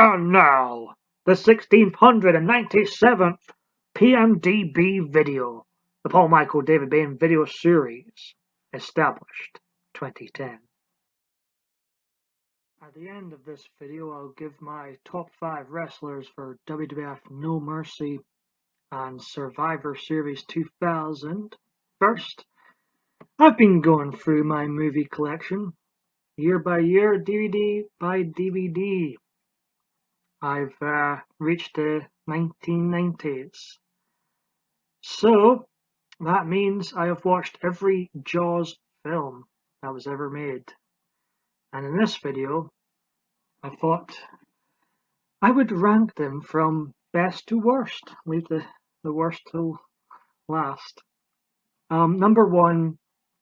And now, the 1697th PMDB video, the Paul Michael David Bain video series, established 2010. At the end of this video, I'll give my top 5 wrestlers for WWF No Mercy and Survivor Series 2000. First, I've been going through my movie collection, year by year, DVD by DVD. I've reached the 1990s. So, that means I have watched every Jaws film that was ever made. And in this video, I thought I would rank them from best to worst. Leave the worst till last. Number 1,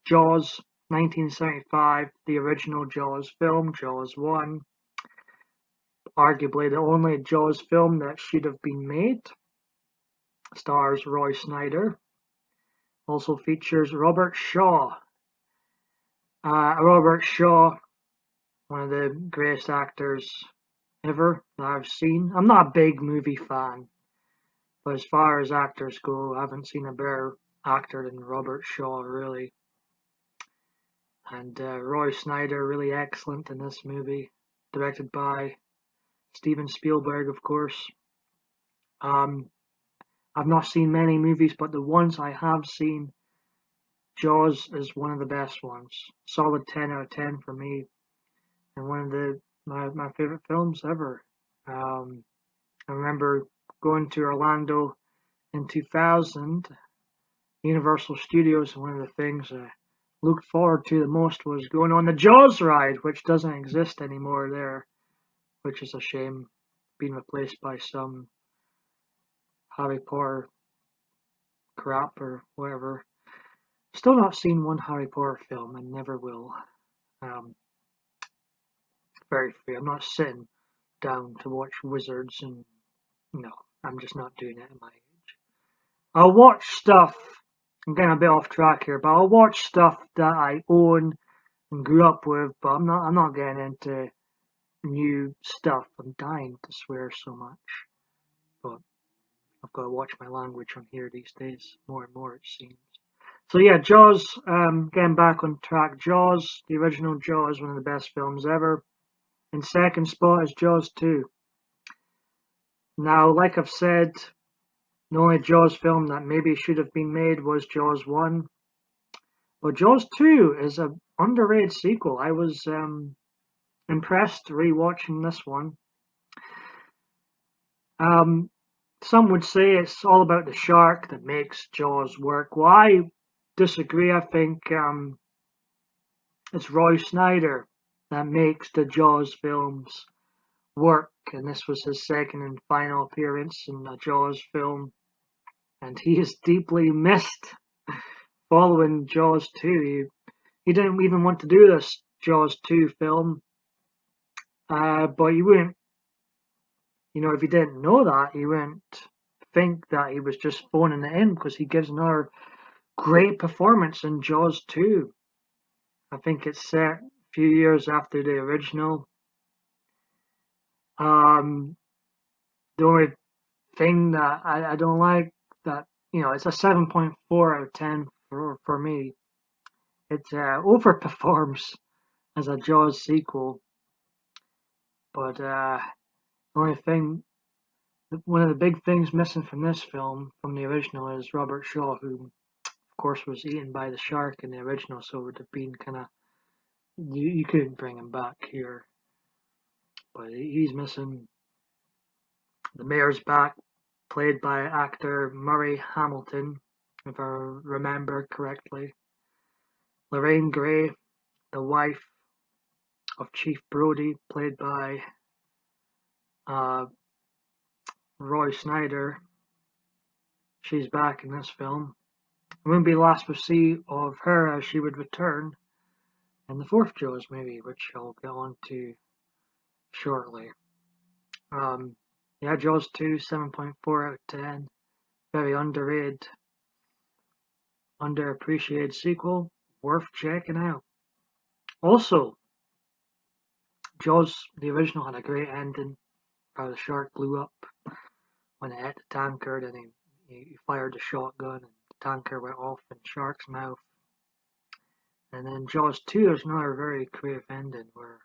Jaws 1975, the original Jaws film, Jaws 1. Arguably the only Jaws film that should have been made. Stars Roy Snyder. Also features Robert Shaw. Robert Shaw, one of the greatest actors ever that I've seen. I'm not a big movie fan, but as far as actors go, I haven't seen a better actor than Robert Shaw, really. And Roy Snyder, really excellent in this movie, directed by Steven Spielberg, of course. I've not seen many movies, but the ones I have seen, Jaws is one of the best ones. Solid 10 out of 10 for me, and one of my favorite films ever. I remember going to Orlando in 2000, Universal Studios, and one of the things I looked forward to the most was going on the Jaws ride, which doesn't exist anymore there, which is a shame, being replaced by some Harry Potter crap or whatever. Still not seen one Harry Potter film and never will. Very free. I'm not sitting down to watch Wizards, and no, I'm just not doing it at my age. I'll watch stuff. I'm getting a bit off track here, but I'll watch stuff that I own and grew up with. But I'm not getting into new stuff. I'm dying to swear so much, but I've got to watch my language on here these days more and more, it seems. So yeah, Jaws. Getting back on track. Jaws, the original Jaws, one of the best films ever. In second spot is Jaws 2. Now, like I've said, the only Jaws film that maybe should have been made was Jaws 1. But Jaws 2 is an underrated sequel. I was impressed rewatching this one. Some would say it's all about the shark that makes Jaws work. Well, I disagree. I think it's Roy Snyder that makes the Jaws films work, and this was his second and final appearance in a Jaws film, and he is deeply missed following Jaws 2. He didn't even want to do this Jaws 2 film, but you wouldn't, if you didn't know that, you wouldn't think that he was just phoning it in, because he gives another great performance in Jaws 2. I think it's set a few years after the original. The only thing that I don't like, that it's a 7.4 out of 10 for me. It overperforms as a Jaws sequel, but the only thing, one of the big things missing from this film, from the original, is Robert Shaw, who of course was eaten by the shark in the original, so it would have been kind of, you couldn't bring him back here, but he's missing. The mayor's back, played by actor Murray Hamilton, if I remember correctly. Lorraine Gray, the wife of Chief Brody, played by Roy Snyder. She's back in this film. It wouldn't be the last we see of her, as she would return in the fourth Jaws movie, which I'll get on to shortly. Yeah, Jaws 2, 7.4 out of 10. Very underrated, underappreciated sequel. Worth checking out. Also, Jaws, the original, had a great ending. how the shark blew up when it hit the tanker, and he fired a shotgun and the tanker went off in the shark's mouth. And then Jaws 2 is another very creative ending where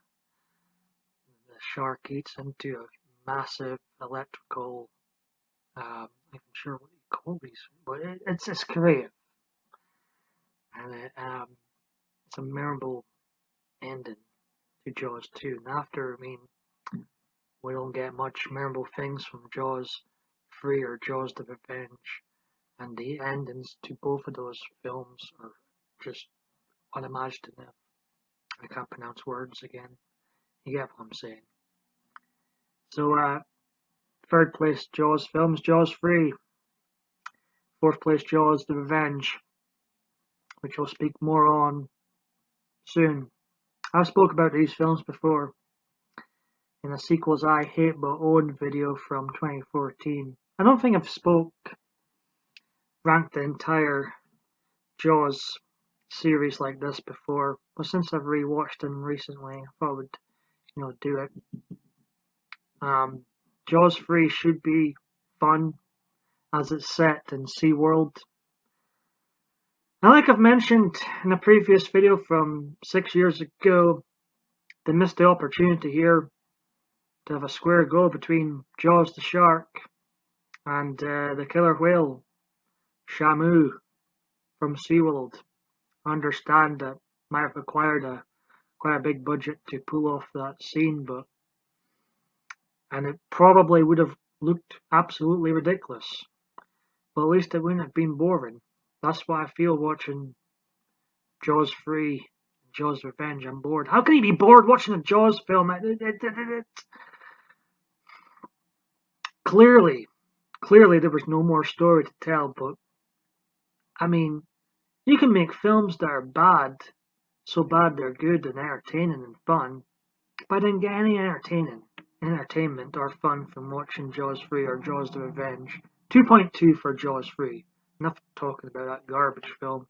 the shark eats into a massive electrical, I'm not even sure what you call these, but it's creative. And it's a memorable ending to Jaws 2. And after, we don't get much memorable things from Jaws 3 or Jaws the Revenge. And the endings to both of those films are just unimaginative. I can't pronounce words again. You get what I'm saying. So, third place, Jaws films, Jaws 3. Fourth place, Jaws the Revenge, which I'll speak more on soon. I've spoke about these films before in a Sequels I Hate But Own video from 2014. I don't think I've ranked the entire Jaws series like this before, but since I've rewatched them recently, I thought I would, do it. Jaws 3 should be fun as it's set in SeaWorld. And like I've mentioned in a previous video from 6 years ago, they missed the opportunity here to have a square go between Jaws the shark and the killer whale, Shamu, from SeaWorld. I understand that might have required quite a big budget to pull off that scene, and it probably would have looked absolutely ridiculous. But at least it wouldn't have been boring. That's what I feel watching Jaws 3, Jaws Revenge. I'm bored. How can you be bored watching a Jaws film? Clearly there was no more story to tell, but you can make films that are bad, so bad they're good and entertaining and fun, but I didn't get any entertainment or fun from watching Jaws 3 or Jaws the Revenge. 2.2 for Jaws 3. Enough talking about that garbage film.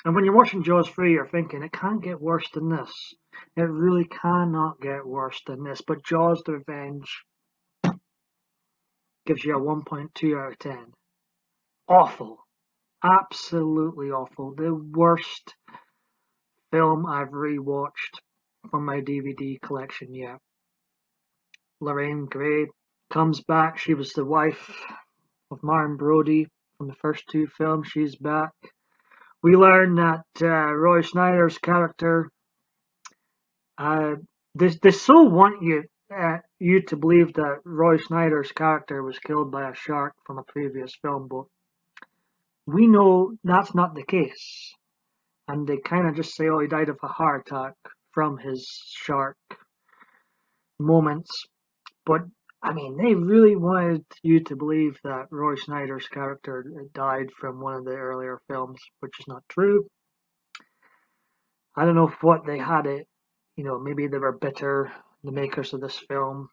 And when you're watching Jaws 3, you're thinking, it can't get worse than this. It really cannot get worse than this. But Jaws the Revenge gives you a 1.2 out of 10. Awful. Absolutely awful. The worst film I've rewatched from my DVD collection yet. Lorraine Gray comes back. She was the wife of Martin Brody from the first two films. She's back. We learn that Roy Schneider's character, they so want you to believe that Roy Schneider's character was killed by a shark from a previous film, but we know that's not the case. And they kind of just say, oh, he died of a heart attack from his shark moments. But they really wanted you to believe that Roy Schneider's character died from one of the earlier films, which is not true. I don't know what they had it. Maybe they were bitter, the makers of this film,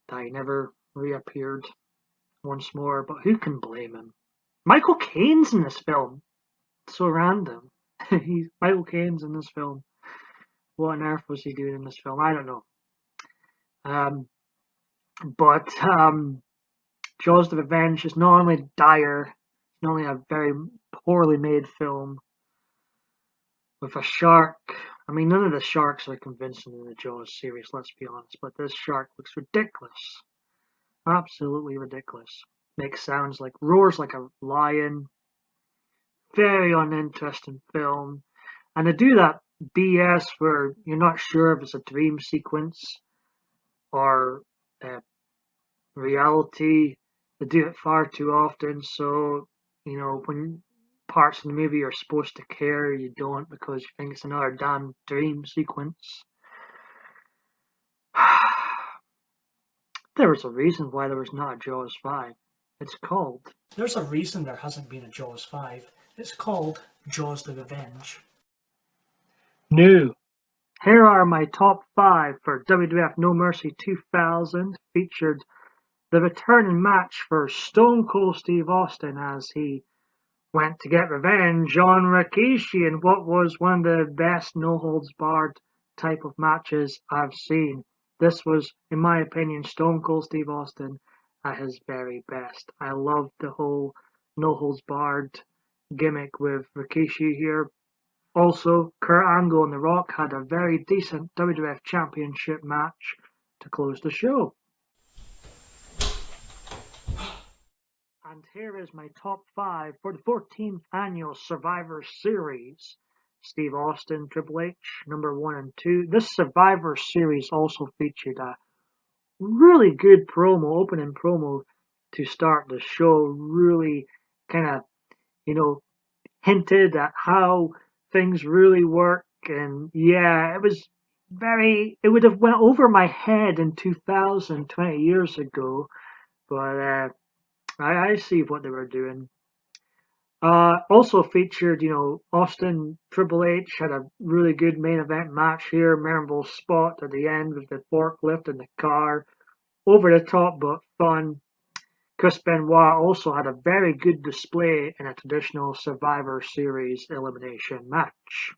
that he never reappeared once more, but who can blame him? Michael Caine's in this film. It's so random. Michael Caine's in this film. What on earth was he doing in this film? I don't know. But Jaws the Revenge is not only dire, it's not only a very poorly made film with a shark. None of the sharks are convincing in the Jaws series, let's be honest, but this shark looks ridiculous. Absolutely ridiculous. Makes sounds like, roars like a lion. Very uninteresting film. And to do that BS where you're not sure if it's a dream sequence or reality, they do it far too often. So, when parts of the movie you're supposed to care, you don't because you think it's another damn dream sequence. There was a reason why there was not a Jaws 5. There's a reason there hasn't been a Jaws 5. It's called Jaws the Revenge. New. Here are my top 5 for WWF No Mercy 2000. Featured the returning match for Stone Cold Steve Austin as he went to get revenge on Rikishi in what was one of the best no-holds-barred type of matches I've seen. This was, in my opinion, Stone Cold Steve Austin at his very best. I loved the whole no holds barred gimmick with Rikishi here. Also, Kurt Angle and The Rock had a very decent WWF Championship match to close the show. And here is my top 5 for the 14th annual Survivor Series. Steve Austin, Triple H, number 1 and 2. This Survivor Series also featured a really good opening promo to start the show. Really kind of, hinted at how things really work. And yeah, it would have went over my head in 2000, 20 years ago. But I see what they were doing. Also featured, Austin Triple H had a really good main event match here. Memorable spot at the end with the forklift in the car. Over the top but fun. Chris Benoit also had a very good display in a traditional Survivor Series elimination match.